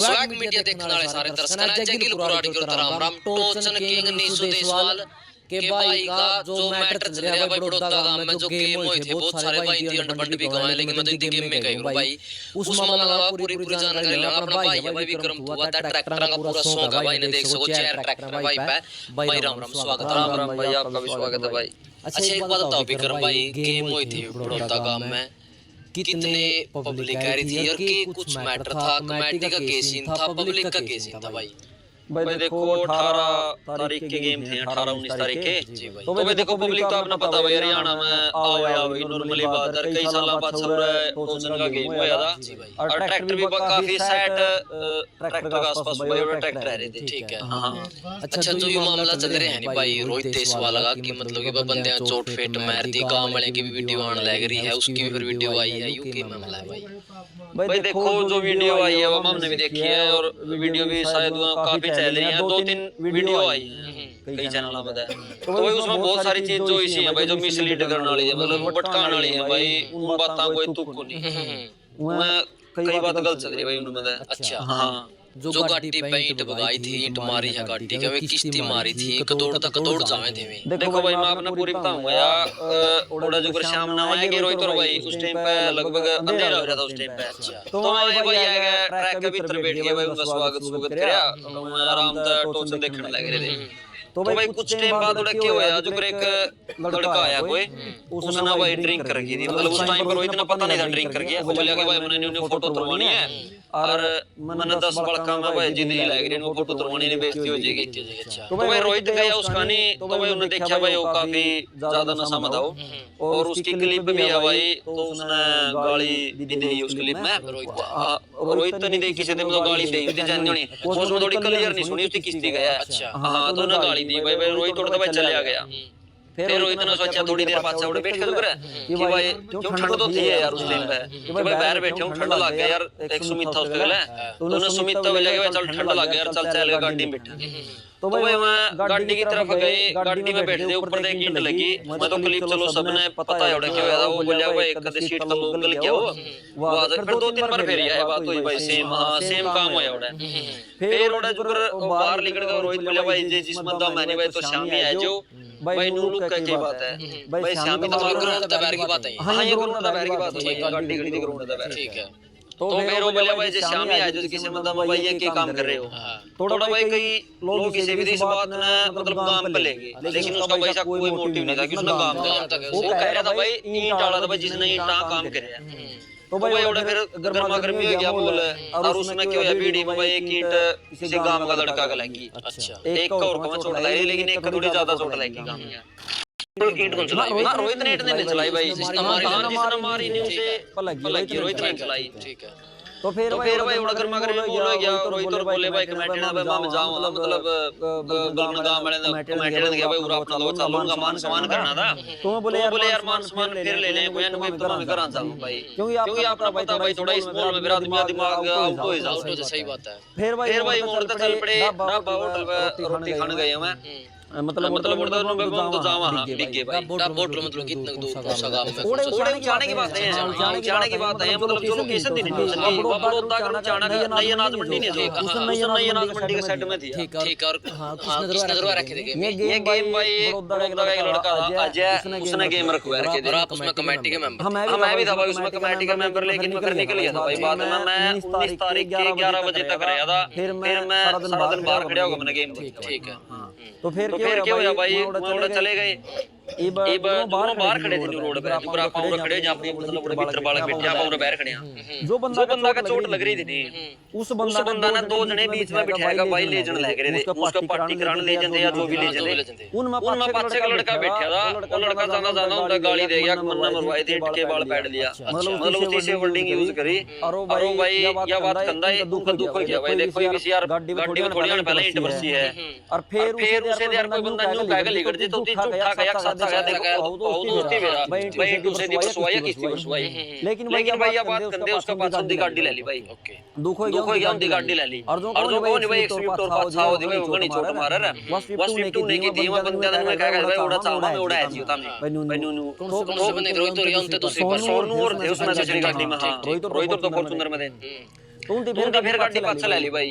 Swag media देखने वाले सारे दर्शकों जगिल पुराड़ी को राम राम टोचन किंग नीसू देशवाल के भाई का जो मैटर चल रहा है भाई बड़ौदा गांव में जो गेम हुए थे बहुत सारे भाई थी अंडर भी गवाए लेकिन मैं तो इतनी गेम में गई हूं भाई उस मामला का पूरी जानकारी लेना अपना भाई है भाई विक्रम हुआ था ट्रैक्टर का पूरा सॉन्ग है भाई ने देख सको चेयर ट्रैक्टर भाई पे भाई राम राम स्वागत राम राम भाई आपका भी स्वागत है भाई। अच्छा एक बात बताओ विक्रम भाई गेम हुई थी बड़ौदा गांव में कितने पब्लिक आ रही थी और कि कुछ मैटर था कमेटी का केस सीन था पब्लिक का केस सीन था भाई। भाई देखो 18 तारीख के गेम थे 18-19 तारीख के तो भाई देखो पब्लिक तो अपना पता भाई हरियाणा में आओ नॉर्मली बात है कई साल बाद चल रहा है टोचन का गेम हुआ था और ट्रैक्टर भी काफी सेट ट्रैक्टर के आसपास भाई और ट्रैक्टर आ रहे थे ठीक है। हां अच्छा जो ये मामला चल रहे हैं भाई रोहित देशवाल का कि मतलब कि बंदे चोट फेट मार दी गांव वाले की भी वीडियो आने लग रही है उसकी भी फिर वीडियो आई है यूके मामला है भाई। भाई देखो जो वीडियो आई है वो हमने भी देखी है और वीडियो भी शायद काफी चल रही है 2-3 वीडियो आई है कई चैनलों पे तो भाई उसमें बहुत सारी चीज जो इसी है भाई जो मिसलीड करने वाली है मतलब भटकाने वाली है भाई उन बातों कोई तुक को नहीं मैं कई बात गलत चल रही है भाई उनमें। अच्छा हां जो गाड़ी पे ईंट भगाई थी ईंट मारी है गाड़ी के वे किस्ती मारी थी कतोड़ तक कतोड़ जावे थे वे देखो भाई मैं आपने पूरी बताऊंगा या ओड़ा जो शाम ना आएगी रोहित और भाई उस टाइम पे लगभग अंधेरा हो रहा था उस टाइम पे तो मैं भाई आएगा ट्रैक के भीतर बैठ गया भाई उनका स्वागत करया आराम से टोचन देखने लग रहे थे। तो भाई कुछ टाइम बाद उड़ा क्या हुआ जो एक लड़का आया कोई उसने भाई ड्रिंक कर रखी थी मतलब उस टाइम पर वो इतना पता नहीं था ड्रिंक कर गया वो बोला कि भाई मैंने उन्हें फोटो उतरवानी है और मैंने 10 बड़का में भाई जिंदगी लग रही है वो फोटो उतरवानी नहीं बेइज्जती हो जाएगी। अच्छा तो भाई रोहित गया उसका नहीं तो भाई उन्होंने देखा भाई वो काफी ज्यादा नशा में था और उसकी क्लिप भी है भाई तो उसने गाली भी दी उस क्लिप में रोहित तो नहीं देखी से मतलब गाली दी थी जाननी नहीं उसमें थोड़ी क्लियर नहीं सुनी उसकी किस्ती गया। अच्छा हां तो उन्होंने गाली दी भाई रोहित उड़ता भाई चले आ गया फिर रोहित ने सोचा थोड़ी देर बाद से बैठ के रुक रहा कि भाई क्यों ठंड तो थी यार उस टाइम पे कि भाई बाहर बैठे हूं ठंड लग गया यार एक सुमित था उसके लिए तो उन्होंने सुमित तो बोला कि भाई चल ठंड लग गया यार चल चल गाड़ी में बैठा तो भाई मैं गाड़ी की तरफ गए गाड़ी में बैठ गए ऊपर से ईंट लगी मैं तो क्लिप चलो सबने पता है क्या हुआ था वो बोला भाई एक कदे सीट तो लोकल क्या हो वो आज फिर 2-3 बार फिर आया बात हुई भाई सेम हां सेम काम होया ओड़ा फिर ओड़ा जो बाहर निकल गया रोहित बोला भाई जिस बंदा मैंने भाई तो शाम में आ जाओ भाई नूलू का क्या बात है भाई शाम में तो ग्राउंड दबार की बात है। हां ये ग्राउंड दबार की बात है गाड़ी खड़ी थी ग्राउंड दबार ठीक है तो फिर वो बोला भाई जे शाम में आए जो किसी मतलब भाई ये क्या काम कर रहे हो थोड़ा भाई कई लोग किसी भी इस बात ने मतलब काम पे लेंगे लेकिन उसका भाई सा कोई मोटिव नहीं था कि उसने काम किया वो कह रहा था भाई ईंट डाला था भाई जिसने ईंट काम किया तो भाई ओड़ा फिर गर्मा गर्मी हो गया बोले और उसमें क्या हुआ बीड़ी में भाई एक ईंट किसी गांव का लड़का का लगी। अच्छा एक और को चोट लगी लेकिन एक थोड़ी ज्यादा चोट लगी गांव में ईंट कौन चलाई ना रोहित ने नहीं चलाई भाई जिसने मारी नहीं उसे लगी रोहित ने चलाई ठीक है तो फिर भाई उड़ा गर्मा गर्मी बोल गया रोहित और बोले भाई कमेटी ना भाई मैं जाऊं मतलब गलना गांव वाले ने कमेटी ने गया भाई पूरा अपना लो चालू का मान सम्मान करना था तो मैं बोले यार मान सम्मान फिर ले ले कोई ना तो मैं करा जाऊं भाई क्योंकि आपको पता भाई थोड़ा इस बॉल में मेरा दिमाग आउट हो जाओ तो सही बात है फिर भाई मोड़ तो चल पड़े ढाबा होटल पे रोटी खाने गए मैं मतलब मुर्दा नो बेबम तो जावा हां डिगे भाई बोट मतलब कितना दूर सगा में थोड़े जाने की बात है जाने की बात है मतलब जो लोकेशन थी नहीं बड़ौदा का जाना नई अनाज मंडी नहीं थी उसने नई अनाज मंडी के साइड में थी ठीक और हां किसने दरबार रखे थे ये गेम भाई बड़ौदा का एक लड़का था अजय उसने गेम रखवा रखे थे आप उसमें कमेटी के मेंबर मैं भी था भाई उसमें कमेटी का मेंबर लेकिन मैं फिर निकल गया था भाई बाद में मैं 19 तारीख के 11 बजे तक रहा था फिर मैं सारा दिन बाहर खड़ा होगा मैंने गेम ठीक है तो फिर क्या हुआ भाई मोड़ चले गए ये दोनों बाहर खड़े थे रोड पे पूरा पाउंड खड़े जहां पे मतलब पूरे भीतर बालक बैठे आप पूरे बाहर खड़े हैं जो बंदा का चोट लग रही थी उस बंदा ने 2 जने बीच में बिठाएगा भाई ले जन लग रहे थे उसका पार्टी कराने ले जंदे या जो भी ले जंदे उनमें पाछे का लड़का बैठा था वो लड़का ज्यादा उनका गाली दे गया मन्ना मरवाए थे के बाल पैड लिया मतलब उसी से वर्डिंग यूज करी और भाई ये बात कंदा है दुख गया भाई देखो ये यार गाड़ी में थोड़ी देर पहले ईंट बरसी है और फिर उसे यार कोई बंदा न्यू बैग लेकर जे तो झूठा का एक साथ देखो दोस्ती मेरा भाई दूसरे दिन परसवाया किस्ती परसवाई लेकिन भाई ये बात कंदे उसका पाछों दी गाड़ी ले ली भाई ओके दुख हो गया उनकी गाड़ी ले ली और जो कौन भाई एक स्विफ्ट और पाछा हो दी भाई वो गनी छोट मार रहा बस स्विफ्ट ने की दी मैं बंदे ने कहा भाई उड़ा चाव में उड़ा है जी तामने भाई नू तो बंदे रोहित और यंते दूसरी पर सोनू और थे उसमें दूसरी गाड़ी में हां रोहित तो फॉर्च्यूनर में थे उनकी फिर गाड़ी पाछे ले ली भाई।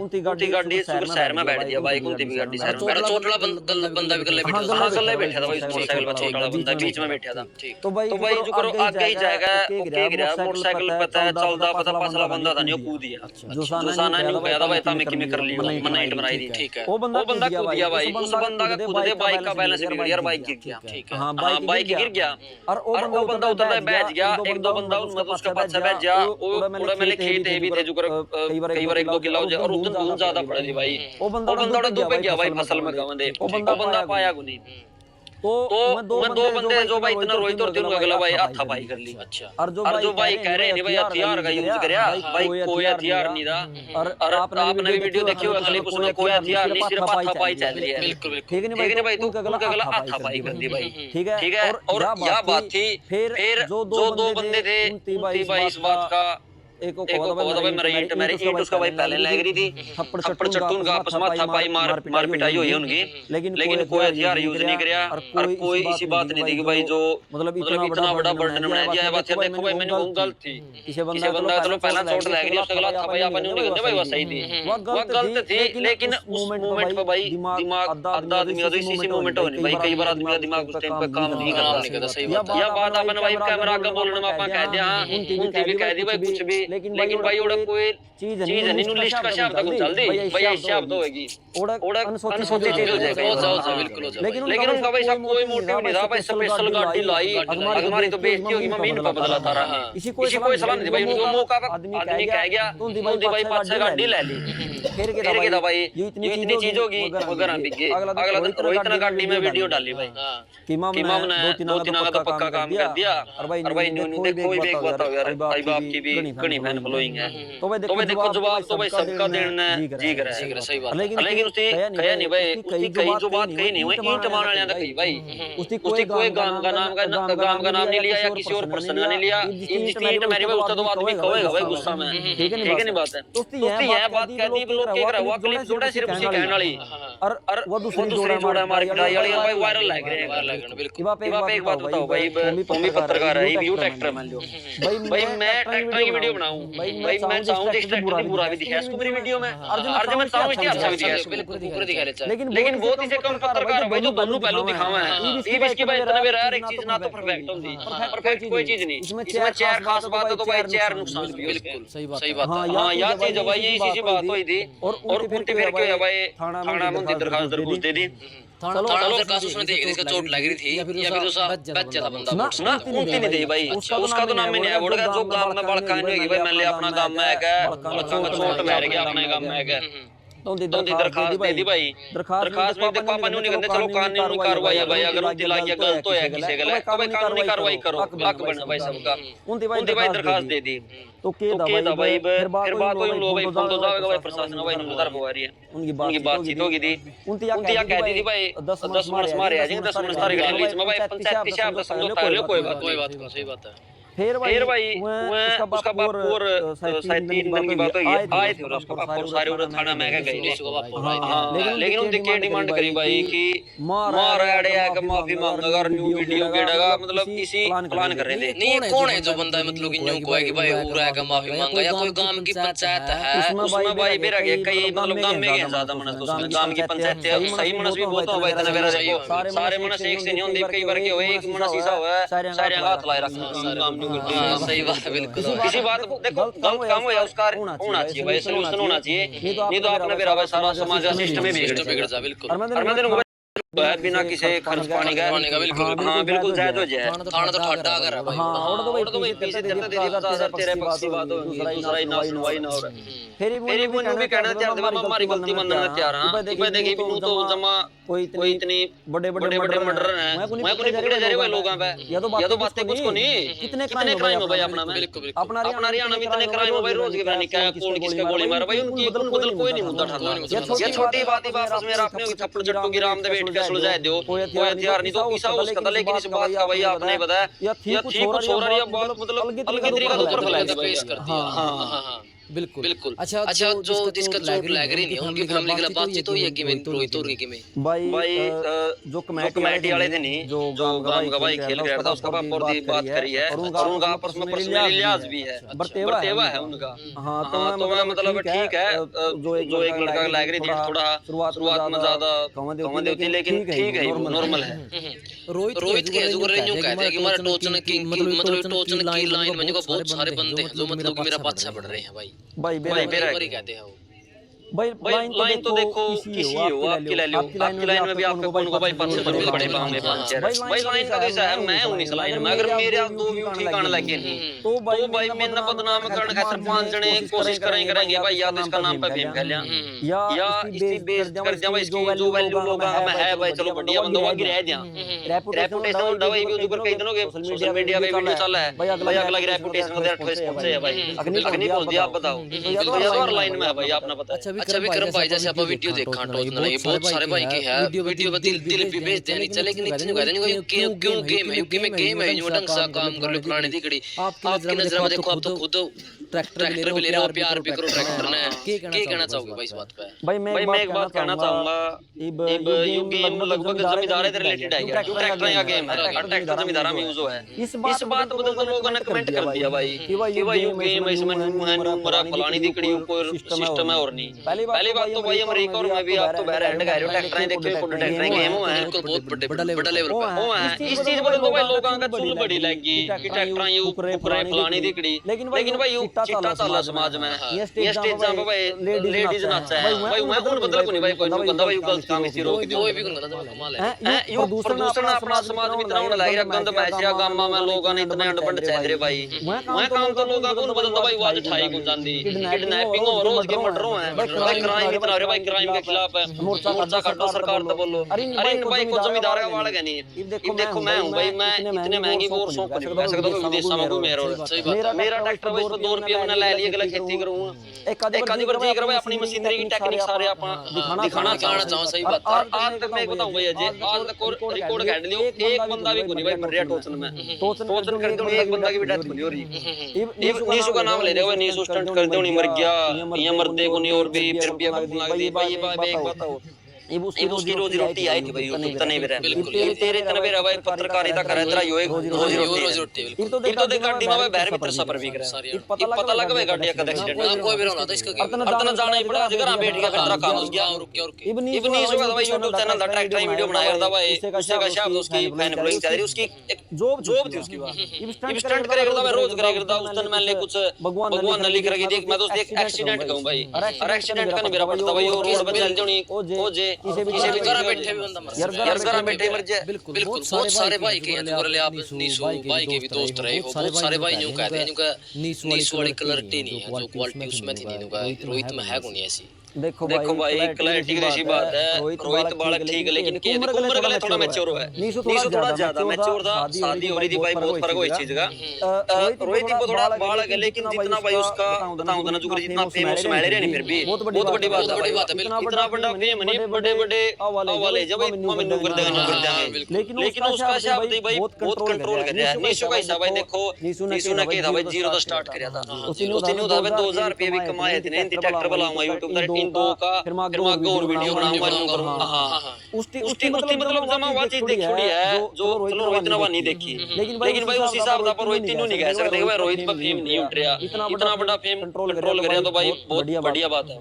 उनकी गाड़ी सुपर शहर में बैठ गया भाई। उनकी भी गाड़ी शहर में चोटला बंदा भी गले बैठा हाँ गले बैठा था भाई। मोटरसाइकिल पर चोटला बंदा बीच में बैठा था। तो भाई जो करो आगे ही जाएगा वो के गिरा मोटरसाइकिल पता है चलता पता पाछला बंदा था नहीं वो कूद गया। जो साना नहीं गया था भाई तामे की में कर लियो मन हिट बनाई दी। ठीक है वो बंदा कूद गया भाई। उस बंदा का कूदते बाइक का बैलेंस बिगड़ गया, बाइक गिर गया। ठीक है हां बाइक गिर गया और वो बंदा उधर बैठ गया। एक दो बंदा उनमें उसके पाछे बैठ गया। वो मैंने खेत है भी थे जो कई बार 1-2 किलो और उधर दूर ज्यादा पड़ गई भाई। वो बंदा डूब गया भाई फसल में गावंदे। वो बंदा पाया को नहीं। तो मैं दो बंदे जो भाई इतना रोई तो तीनों अगला भाई हाथा पाई कर ली। अच्छा और जो भाई कह रहे नहीं भाई हथियार का यूज करया भाई कोई हथियार नहीं था। और आपने भी वीडियो देखी होगा क्लिप उसमें कोई हथियार नहीं सिर्फ हाथा पाई चल रही है। बिल्कुल ठीक है भाई तू अगला हाथा पाई कर दी भाई। ठीक है और यह बात थी फिर जो दो बंदे थे उनकी भाई इस बात का एक को भाई मेरे ईंट उसका भाई पहले लग रही थी। थप्पड़ चट्टून का आपस में थापाई मार पिटाई हुई है उनकी। लेकिन कोई हथियार यूज नहीं करया और कोई ऐसी बात नहीं थी कि भाई जो मतलब इतना बड़ा बर्डन बना दिया है। बात है देखो भाई मैंने वो गलत थी। किसी बंदा चलो पहला चोट लग गई उसके गला थापाई अपन नहीं करते भाई वो सही थी। वो गलत थी लेकिन उस मोमेंट पे भाई दिमाग आधा आदमी का इसी मोमेंट होनी भाई। कई बार आदमी का दिमाग उस टाइम पे काम नहीं करता। सही बात है। यह बात अपन भाई कैमरा आगे बोलने में अपन कह दिया उनकी भी कह दी भाई कुछ भी। लेकिन भाई ओड़ा कोई चीज नहीं लिस्ट का शब्द को चल दी भाई ये शब्द होएगी ओड़ा अनसोची चीज हो जाएगा। बिल्कुल हो जाएगा। लेकिन उनका भाई सब कोई मोटिव नहीं था भाई। स्पेशल गाड़ी लाई हमारी तो बेइज्जती होगी मम्मी ने बदला था रहा। इसी कोई सलाह नहीं भाई। उनको मौका पे आदमी कह गया तो भाई पाछे गाड़ी ले ली। फिर के था भाई ये इतनी चीज होगी मगर हम बिगे अगला रोहित ने गाड़ी में वीडियो डाली भाई कि माम ने 2-3 का तो पक्का काम कर दिया। और भाई न्यू देखो भी एक बात हो यार भाई बाप की भी घनी फैन फॉलोइंग है। तो भाई देखो जवाब तो भाई सबका देना जी कर रहा है। सही बात। लेकिन उसने कहा नहीं भाई उसकी कई जो बात कही नहीं हुई ईंट मारने वाले ने कही भाई। उसने कोई गांव का नाम नहीं लिया या किसी और पर्सन का नहीं लिया। ईंट मेरी भाई उसका तो आदमी कहेगा भाई गुस्सा में। ठीक है नहीं बात है। दोस्ती यह बात कहती है लोग कह रहा हुआ क्लिप जोड़ा सिर्फ उसी कहने वाली और वो दूसरी जोड़ा हमारी पिटाई वाली भाई वायरल लग रहे हैं। बिल्कुल एक बात बताओ भाई तुम भी पत्रकार है व्यू ट्रैक्टर मान लो भाई मैं ट्रैक्टर की वीडियो बनाऊं भाई मैं चाहूं कि ट्रैक्टर की बुरा भी दिखाए इसको मेरी वीडियो में और मैं चाहूं कि अच्छा भी दिखाए बिल्कुल पूरा दिखा ले। लेकिन बहुत ही से कम पत्रकार है भाई जो दोनों पहलू दिखावा है। ये इसकी भाई इतना भी रहा एक चीज ना तो परफेक्ट होती परफेक्ट कोई चीज नहीं। इसमें चेयर खास बात है तो भाई चेयर नुकसान भी बिल्कुल सही बात। हां यह चीज भाई ये इसी बात हुई थी और उल्टी फिर के भाई थाना में दरखास्त दे दी। चलो दरखास्त उसने दे दी इसका चोट लग रही थी या फिर दूसरा बच्चा था बंदा ना उनकी नहीं दी भाई। उसका तो नाम ही नहीं है बोल जो गांव में बड़का नहीं होगी भाई मैं ले अपना गांव में है चोट मार गया अपने गांव में है तो दरखास्त दे दी भाई। दरखास्त में देखो अपन नहीं कहते चलो कानूनी कार्रवाई है भाई। अगर उनकी लागिया गलत हो है किसी गलत तो भाई कानूनी कार्रवाई करो हक बना भाई सबका। उनकी भाई दरखास्त दे दी तो के दा भाई फिर बात कोई लोग भाई फोन तो जाएगा भाई प्रशासन भाई उनकी तरफ आ रही है। उनकी बातचीत होगी थी उनकी या कह दी थी भाई 10 मार्च मारे आज 10 मार्च तारीख के बीच में भाई पंचायत के हिसाब से समझौता कर लो कोई बात सही बात है। फिर भाई उसका बाप और शायद 3 दिन की बात हुई आए थे और उसका बाप और सारे और थाना में गए थे। लेकिन उनकी क्या डिमांड करी भाई कि मार आड़े का माफी मांगेगा और न्यू वीडियो केड़ेगा मतलब इसी प्लान कर रहे थे। नहीं ये कौन है जो बंदा मतलब कि न्यू को है कि भाई हो रहा है का माफी मांगा या कोई गांव की पंचायत है उसमें भाई मेरा कई मतलब गांव में गए ज्यादा मनस उसमें गांव की पंचायत है सही मनस भी बहुत हो भाई इतना मेरा देखो सारे मनस एक से नहीं होंगे कई बार के होए एक मनस ऐसा हुआ है सारे हाथ लाए रखना काम नहीं करते। सही बात है बिल्कुल। किसी बात देखो गलत काम हो या उसका होना चाहिए भाई सॉल्यूशन होना चाहिए नहीं तो आपने मेरा भाई सारा समाज का सिस्टम ही बिगड़ जा बिल्कुल। और मैं तेरे बिना किसी खर्च पानी का बिल्कुल हाँ बिल्कुल जायज हो जाए खाना तो ठंडा अगर है भाई हां और तो भाई पीछे देते तेरे पक्षी बात होगी दूसरा ही ना सुनवाई ना हो फिर वो भी कहना चाहते हैं हमारी गलती मानने में तैयार हां मैं देखी भी तो जमा कोई इतनी बड़े मर्डर है मैं को नहीं पकड़े जा रहे भाई लोगों पे या तो बातें कुछ को नहीं कितने क्राइम है भाई अपना में बिल्कुल अपना हरियाणा में इतने क्राइम है भाई रोज के नहीं क्या कौन किसका गोली मारा भाई उनकी बदल कोई नहीं मुद्दा उठाता ये छोटी बात ही वापस मेरा आपने थप्पड़ चट्टू की राम दे बैठ के सुलझा दो कोई हथियार नहीं तो किसा उसका था। लेकिन इस बात का भाई आपने बताया या थी कुछ हो रहा है बात मतलब अलग तरीका से ऊपर फैला दिया पेश कर दिया। हां बिल्कुल बिल्कुल। अच्छा जो जिसका चोट लग रही नहीं उनकी फैमिली के लिए बातचीत हुई है कि मैं रोहित और की में भाई जो कमेटी वाले थे नहीं जो गांव का भाई खेल गया था उसका पापा और दी बात करी है और उनका आपस में पर्सनली लिहाज भी है, बर्तेवा है उनका। हाँ तो मैं मतलब ठीक है जो एक लड़का लग रही थी थोड़ा शुरुआत में ज्यादा कमांड होती लेकिन ठीक है वो नॉर्मल है। रोहित के जो कर यूं कहते हैं कि हमारा टोचन की मतलब टोचन की लाइन में जो बहुत सारे बंदे हैं जो मतलब कि मेरा पीछे पड़ रहे हैं भाई मेरा कहते हैं वो भाई लाइन तो देखो किसी हो आपकी लाइन में भी आपका कौन को भाई 500 बंदे बड़े पाएंगे भाई लाइन का कैसा है मैं हूं इस लाइन में अगर मेरे आप दो व्यू ठीक आने लगे तो भाई मैं ना बदनाम करने खातिर 5 जने कोशिश करेंगे भाई या तो इसका नाम पे फेम कर लिया या इसकी बेस कर दिया भाई इसकी जो वैल्यू लोग में है भाई चलो बढ़िया बंदो को गिरा दिया रेपुटेशन होता भाई भी ऊपर कई दिनों के सोशल मीडिया पे वीडियो चल है भाई अगला रेपुटेशन को देर ठोस पहुंचे है भाई अग्नि बोल दिया आप बताओ तो ये और लाइन में है भाई आपने पता है। अच्छा विक्रम भाई जैसे आप वीडियो देखा टोचन नहीं बहुत सारे भाई के है वीडियो में दिल भी भेजते हैं नहीं चले कि नहीं कहते नहीं क्यों गेम है यूं ढंग सा काम कर लो पुरानी दिकड़ी आपकी नजर में देखो आप तो खुद ट्रैक्टर भी ले रहे हो प्यार भी करो ट्रैक्टर ने क्या कहना चाहोगे भाई इस बात पे? भाई मैं एक बात कहना चाहूंगा अब ये गेम लगभग जमींदारी से रिलेटेड है क्यों ट्रैक्टर का गेम है ट्रैक्टर जमींदारा में यूज है इस बात पर तो लोगों ने कमेंट कर दिया भाई कि भाई ये गेम इसमें नंबरा फलानी दिकड़ी ऊपर सिस्टम है और नहीं पहली बात तो भाई अमेरिका और मैं भी आप तो बाहर एंड कर रहे हो ट्रैक्टर देखे खुद ट्रैक्टर गेम है बिल्कुल बहुत बड़ा लेवल पे वो है इस चीज पर तो भाई लोगों का चुल बड़ी लगी कि ट्रैक्टर ये ऊपर फलानी दिकड़ी लेकिन भाई चिट्टा ताला समाज में ये स्टेज जहां भाई लेडीज नाचा है भाई मैं कौन बदल को नहीं भाई कोई बंदा भाई गलत काम इसी रोक दे कोई भी गलत कमाल है ये प्रदूषण अपना समाज में इतना लग रहा गंद मैसिया गामा में लोगों ने इतने अंडपंड चाह रहे भाई मैं काम तो लोगों को बदलता भाई आज ठाई को जांदी किडनैपिंग और रोज के मर्डरों है भाई क्राइम इतना हो रहा भाई क्राइम के खिलाफ है मोर्चा काटो सरकार तो बोलो अरे भाई को जमींदार का वाला नहीं अब देखो मैं हूं भाई मैं इतने महंगी बोर सौंप नहीं पा सकता कोई विदेश में घूमे मेरा ट्रैक्टर भाई 2 रुपए में ले लिए गलत खेती करूंगा एक आधी बार जी कर भाई अपनी मशीनरी की टेक्निक सारे अपन दिखाना चाहूं सही बात आज तक मैं बताऊं भैया जी आज तक रिकॉर्ड काट लियो एक बंदा भी कोनी भाई मर टोचन में टोचन कर दो एक बंदा की भी डेथ होनी हो रही नीसू का नाम ले रहे हो नीसू स्टंट कर दो नहीं मर गया ये मरते को नहीं और भी फिर भी लग दी भाई ये एक बताओ ये उसकी रोजी रोटी आई थी भाई यूट्यूब तो नहीं मेरा बिल्कुल तेरे इतना मेरा भाई पत्रकारिता कर तेरा यो एक रोजी रोटी बिल्कुल तो देख गाड़ी में भाई बाहर भीतर सफर भी कर पता लगा भाई गाड़ी का एक्सीडेंट कोई भी ना होता इसका अर्तना जाना ही पड़ा जगह बैठ के तेरा काम हो गया और क्या इवन इसका भाई यूट्यूब चैनल दा ट्रैक्टर वीडियो बनाया था भाई उससे का शब्द उसकी फैन फॉलोइंग चल रही उसकी एक जॉब थी उसकी बात स्टंट करेगा था भाई रोज करेगा था उस दिन मैंने कुछ भगवान ने लिख रखी देख मैं तो एक एक्सीडेंट कहूं भाई और एक्सीडेंट का नहीं मेरा पड़ता भाई रोड पे चल जानी ओ जे किसी भी घर बैठे भी बंदा मर यार घर बैठे मर जाए बिल्कुल बहुत सारे भाई के हैं जो आप नीसू भाई के भी दोस्त रहे हो बहुत सारे भाई यूं कहते हैं इनका नीसू वाली क्लैरिटी नहीं है जो क्वालिटी उसमें थी नहीं इनका रोहित में है कोनी ऐसी देखो भाई क्लैरिटी की ऐसी बात है रोहित बालक ठीक है लेकिन के उम्र गले थोड़ा मैच्योर है नीसू थोड़ा ज्यादा मैच्योर था शादी हो रही थी भाई बहुत फर्क हो इस चीज का रोहित को थोड़ा बालक है लेकिन जितना भाई उसका बताऊं तो ना जो जितना फेमस मैले रहे नहीं फिर भी बहुत बड़ी बात है इतना बड़ा फेम नहीं बड़े वाले जब भाई मैनू कर देंगे लेकिन उसका हिसाब भाई बहुत कंट्रोल कर रहा है नीसू का हिसाब भाई देखो नीसू ने क्या था भाई जीरो तो स्टार्ट किया था उसने उधर 2000 रुपए भी कमाए थे नहीं ट्रैक्टर बनाऊंगा YouTube पर इन दो का फिर मैं और वीडियो बनाऊंगा हां उसकी मतलब जमा हुआ चीज देख छोड़ी है जो चलो रोहित ने नहीं देखी लेकिन भाई उस हिसाब से रोहित तीनों नहीं कह सकते भाई रोहित पर फेम नहीं उठ रहा इतना बड़ा फेम कंट्रोल कर रहा तो भाई बहुत बढ़िया बात है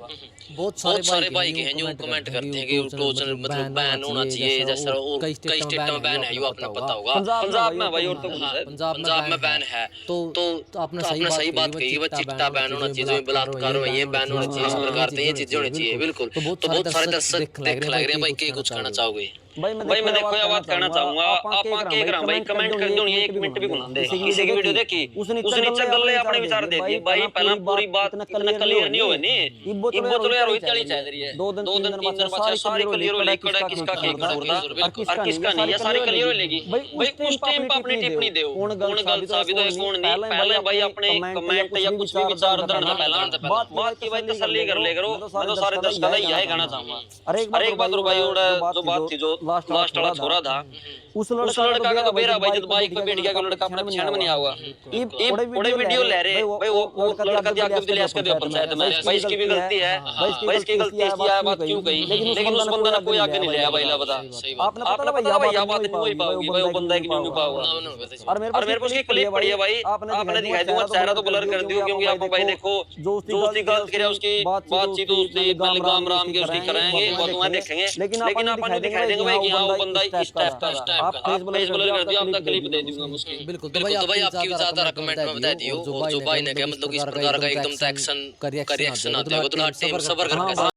बहुत सारे भाई के हैं जो कमेंट करते हैं कि टोचन मतलब बैन होना चाहिए जैसे वो कई स्टेट में बैन है ये आपने पता होगा पंजाब में भाई और तो पंजाब में बैन है तो आपने सही बात कही कि चिट्टा बैन होना चाहिए बलात्कार ये बैन होना चाहिए इस प्रकार से ये चीजें होनी चाहिए बिल्कुल तो बहुत सारे दर्शक देख लग रहे हैं भाई क्या कुछ कहना चाहोगे भाई मैं देखो ये बात कहना चाहूंगा आप के करा भाई कमेंट कर दो नहीं 1 मिनट भी बुला दे किसी की वीडियो देखी उस नीचे गल्ले अपने विचार दे दिए भाई पहला पूरी बात क्लियर नहीं होवे नहीं ये बोतल यार रोहित वाली चल रही है 2 दिन 3 दिन बाद सारी क्लियर हो लेकर किसका केक कसूर था और किसका नहीं है सारी क्लियर हो लेगी भाई उस टाइम पे अपनी टिप्पणी दो कौन गलत साबित है कौन नहीं पहले भाई अपने कमेंट या कुछ भी विचार दर्द पहला बात की भाई तसल्ली कर ले करो मैं तो सारे दर्शकों का यही कहना चाहूंगा अरे एक बात भाई और जो बात थी जो लास्ट वाला छोरा था, उस लड़का का तो बेरा भाई, जब बाइक पे बैठ गया कि लड़का अपने पीछे में नहीं आऊगा, बड़े वीडियो ले रहे भाई, वो लड़का दिया के दिले इसके पंचायत में भाई, इसकी भी गलती है भाई, इसकी गलती है, इसकी बात क्यों कही, लेकिन उस बंदा ने कोई आगे नहीं लिया भाई, ला बता आपने पता भाई यह बात नहीं हो पाएगी भाई, वो बंदा की नहीं पाऊंगा। और मेरे पास एक क्लिप पड़ी है भाई, आपने दिखाई दूंगा, चेहरा तो ब्लर कर दियो, क्योंकि आप भाई देखो जो उसकी गलत किया उसकी बातचीत उससे गाम राम के उसकी कराएंगे, वो तुम्हारे देखेंगे, लेकिन अपन दिखाई देंगे भाई कि हां वो बंदा इस टाइप का है। आप फेस ब्लर कर दियो, आपका क्लिप दे दूंगा उसकी। बिल्कुल, तो भाई आपकी ज्यादा कमेंट में बता दियो, और जो भाई ने कहा मतलब इस प्रकार का एकदम से एक्शन का रिएक्शन आता है, वो तो टीम सबर करके